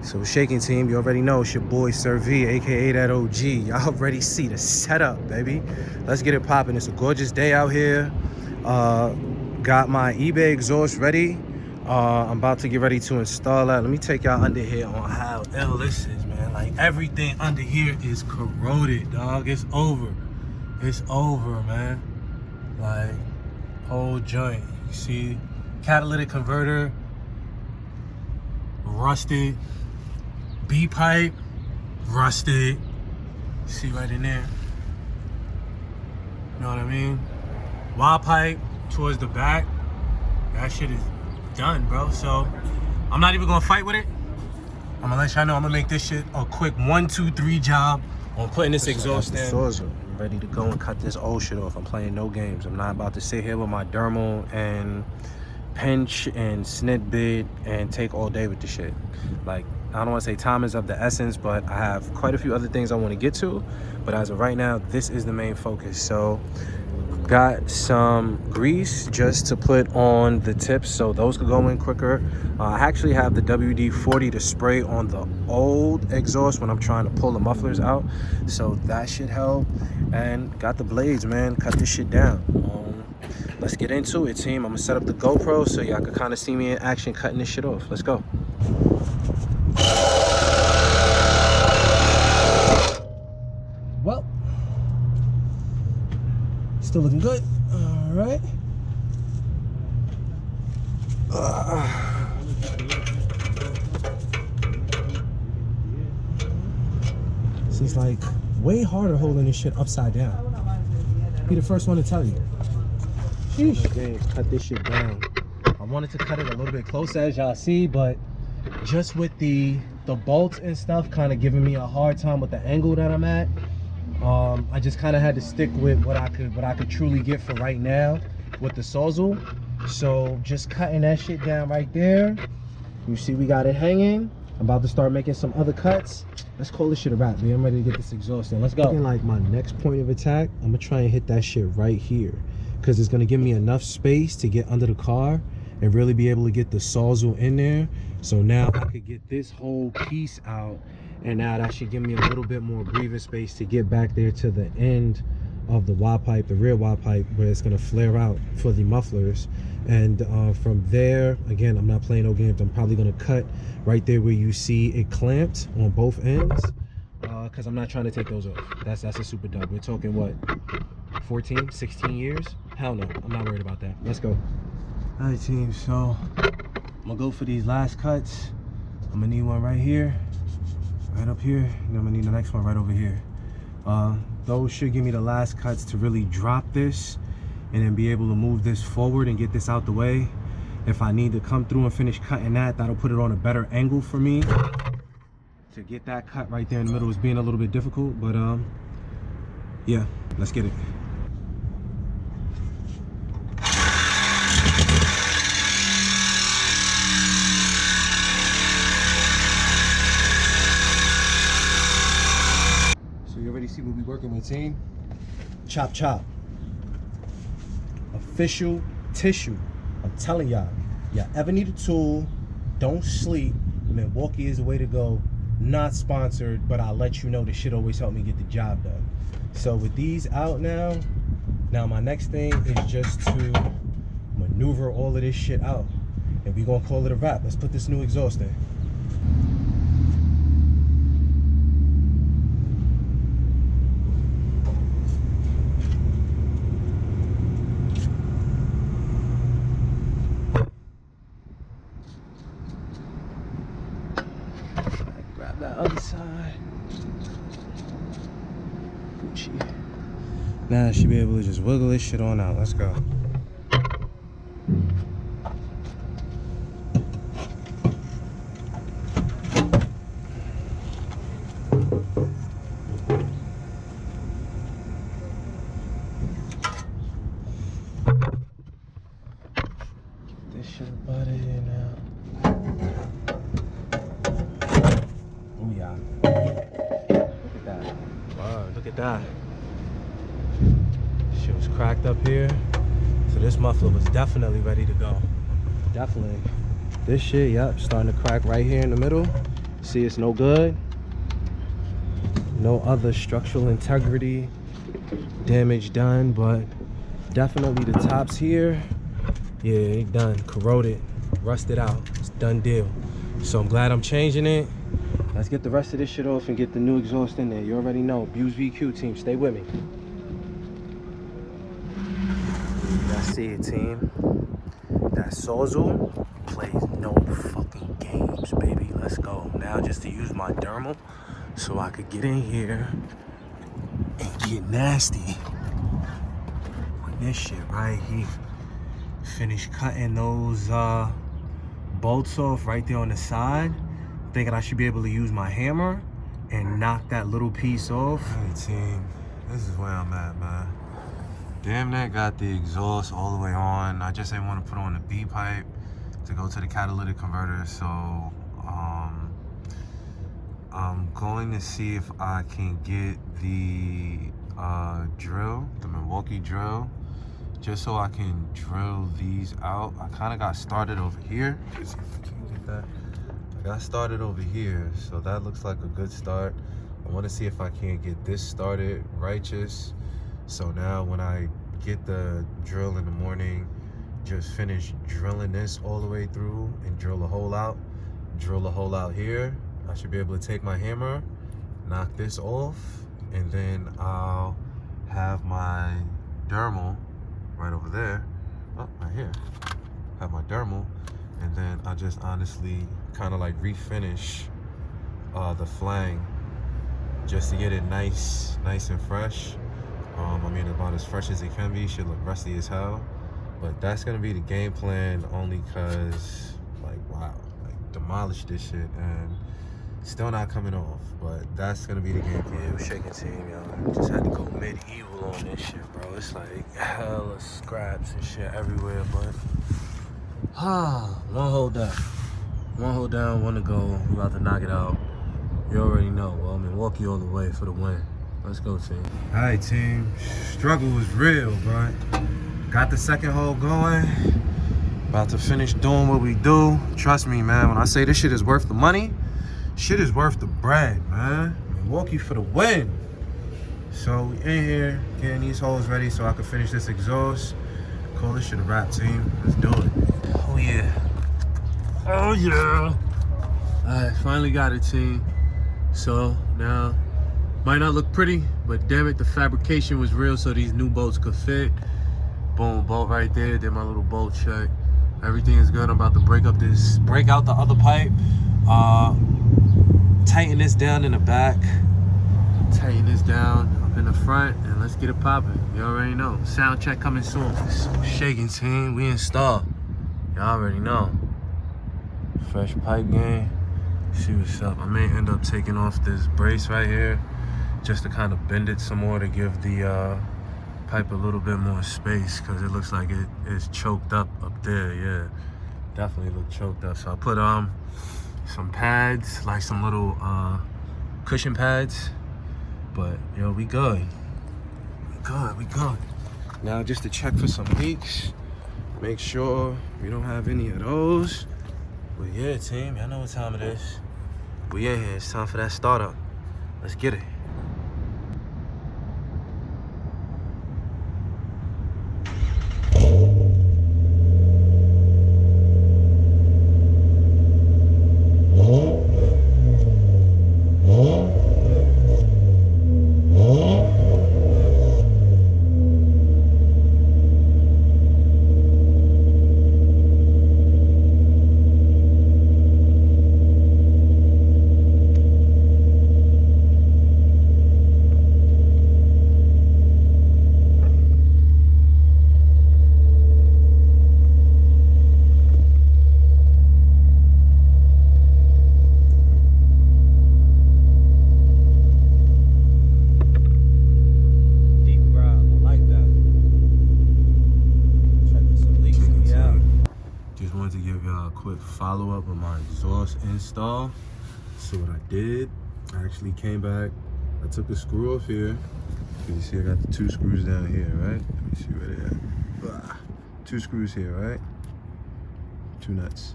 So shaking team, you already know it's your boy Sir V, aka that OG. Y'all already see the setup, baby. Let's get it popping. It's a gorgeous day out here. Got my eBay exhaust ready. I'm about to get ready to install that. Let me take y'all under here on how ill this is, man. Like everything under here is corroded, dog. It's over. It's over, man. Like whole joint. You see, catalytic converter, rusted. B-pipe, rusted. See right in there. You know what I mean? Y pipe towards the back. That shit is done, bro. So I'm not even gonna fight with it. I'm gonna let y'all know I'm gonna make this shit a quick 1, 2, 3 job on putting this exhaust in. Sawzall. I'm ready to go and cut this old shit off. I'm playing no games. I'm not about to sit here with my dermal and pinch and snit bit and take all day with the shit. Like, I don't want to say time is of the essence, but I have quite a few other things I want to get to. But as of right now, this is the main focus. So got some grease just to put on the tips so those could go in quicker. I actually have the WD-40 to spray on the old exhaust when I'm trying to pull the mufflers out, so that should help. And got the blades, man. Cut this shit down. Let's get into it, team. I'm gonna set up the GoPro so y'all can kind of see me in action cutting this shit off. Let's go. Well, still looking good. All right. Seems like way harder holding this shit upside down. Be the first one to tell you. Sheesh. James, cut this shit down. I wanted to cut it a little bit closer, as y'all see, but just with the bolts and stuff kind of giving me a hard time with the angle that I'm at, I just kind of had to stick with what I could truly get for right now with the Sawzall. So just cutting that shit down right there. You see we got it hanging. I'm about to start making some other cuts. Let's call this shit a wrap, man. I'm ready to get this exhaust in. Let's go. Like my next point of attack, I'm gonna try and hit that shit right here, because it's gonna give me enough space to get under the car and really be able to get the Sawzall in there. So now I could get this whole piece out, and now that should give me a little bit more breathing space to get back there to the end of the Y pipe, the rear Y pipe, where it's gonna flare out for the mufflers. And from there, again, I'm not playing no games. I'm probably gonna cut right there where you see it clamped on both ends, because I'm not trying to take those off. That's a super dub. We're talking what, 14, 16 years? Hell no, I'm not worried about that. Let's go. All right, team, so I'm gonna go for these last cuts. I'm gonna need one right here, right up here, and I'm gonna need the next one right over here. Those should give me the last cuts to really drop this and then be able to move this forward and get this out the way. If I need to come through and finish cutting that, that'll put it on a better angle for me. To get that cut right there in the middle is being a little bit difficult, but yeah, let's get it. So you already see what we're working with, team. Chop chop. Official tissue. I'm telling y'all, y'all ever need a tool, don't sleep. Milwaukee is the way to go. Not sponsored, but I'll let you know this shit always helped me get the job done. So with these out now my next thing is just to maneuver all of this shit out, and we're gonna call it a wrap. Let's put this new exhaust in. That other side. Gucci. Now I should be able to just wiggle this shit on out. Let's go. Get this shit out of here now. Look at that. Wow, look at that. Shit was cracked up here. So this muffler was definitely ready to go. Definitely. This shit, yep, starting to crack right here in the middle. See, it's no good. No other structural integrity damage done, but definitely the tops here, yeah, it done, corroded, rusted out. It's done deal. So I'm glad I'm changing it. Let's get the rest of this shit off and get the new exhaust in there. You already know, Buse VQ team, stay with me. That's it, team. That Sawzall plays no fucking games, baby. Let's go. Now just to use my dermal so I could get in here and get nasty with this shit right here. Finish cutting those bolts off right there on the side. Thinking I should be able to use my hammer and knock that little piece off. Hey team, this is where I'm at, man. Damn, that got the exhaust all the way on. I just didn't want to put on the B pipe to go to the catalytic converter, so I'm going to see if I can get the drill, the Milwaukee drill, just so I can drill these out. I kind of got started over here. Let's see if I can get that. I got started over here, so that looks like a good start. I want to see if I can get this started righteous. So now when I get the drill in the morning, just finish drilling this all the way through and drill a hole out. Drill a hole out here. I should be able to take my hammer, knock this off, and then I'll have my dermal right over there. Oh, right here. Have my dermal, and then I just honestly kind of like refinish the flange just to get it nice and fresh. I mean, about as fresh as it can be. Should look rusty as hell, but that's gonna be the game plan, only cause like, wow, like demolish this shit and still not coming off. But that's gonna be the game plan. Yeah, it was shaking team, yo. Just had to go medieval on this shit, bro. It's like hella scraps and shit everywhere, but one hole down. One hole down, one to go. We about to knock it out. You already know. Well, Milwaukee all the way for the win. Let's go, team. All right, team. Struggle was real, bro. Got the second hole going. About to finish doing what we do. Trust me, man. When I say this shit is worth the money, shit is worth the bread, man. Milwaukee for the win. So we in here getting these holes ready so I can finish this exhaust. Call this shit a wrap, team. Let's do it. Oh yeah. Oh yeah. All right, finally got it, team. So now, might not look pretty, but damn it, the fabrication was real so these new bolts could fit. Boom, bolt right there. Did my little bolt check. Everything is good. I'm about to break out the other pipe. Tighten this down in the back. Tighten this down up in the front, and let's get it popping. You already know. Sound check coming soon. Shaking team, we installed. Y'all already know. Fresh pipe game. See what's up. I may end up taking off this brace right here just to kind of bend it some more to give the pipe a little bit more space, because it looks like it is choked up there. Yeah, definitely look choked up. So I put some pads, like some little cushion pads. But yo, we good. We good. Now just to check for some leaks, make sure we don't have any of those. But yeah, team, y'all know what time it is. We in here. It's time for that startup. Let's get it. Quick follow-up of my exhaust install. So what I did, I actually came back, I took a screw off here. You see I got the 2 screws down here, right? Let me see where they at. 2 screws here, right? 2 nuts.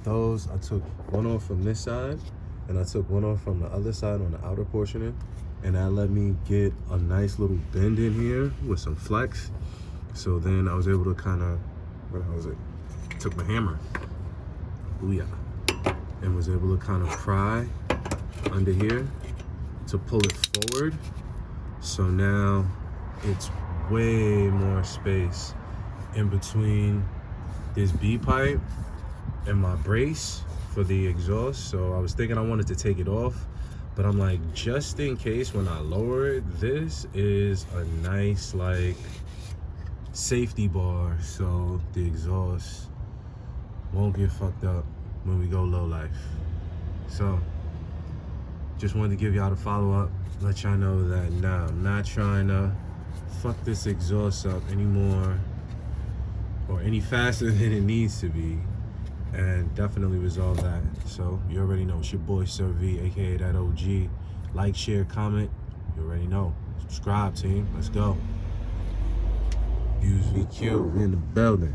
those. I took one off from this side, and I took one off from the other side on the outer portion, and that let me get a nice little bend in here with some flex. So then I was able to kind of, what was it? Took my hammer, booyah, and was able to kind of pry under here to pull it forward. So now it's way more space in between this B pipe and my brace for the exhaust. So I was thinking I wanted to take it off, but I'm like, just in case when I lower it, this is a nice like safety bar so the exhaust won't get fucked up when we go low life. So just wanted to give y'all the follow-up, let y'all know that nah, I'm not trying to fuck this exhaust up anymore or any faster than it needs to be, and definitely resolve that. So you already know, it's your boy Sir V, aka that OG. Like, share, comment, you already know. Subscribe, team, let's go. Use VQ, we in the building.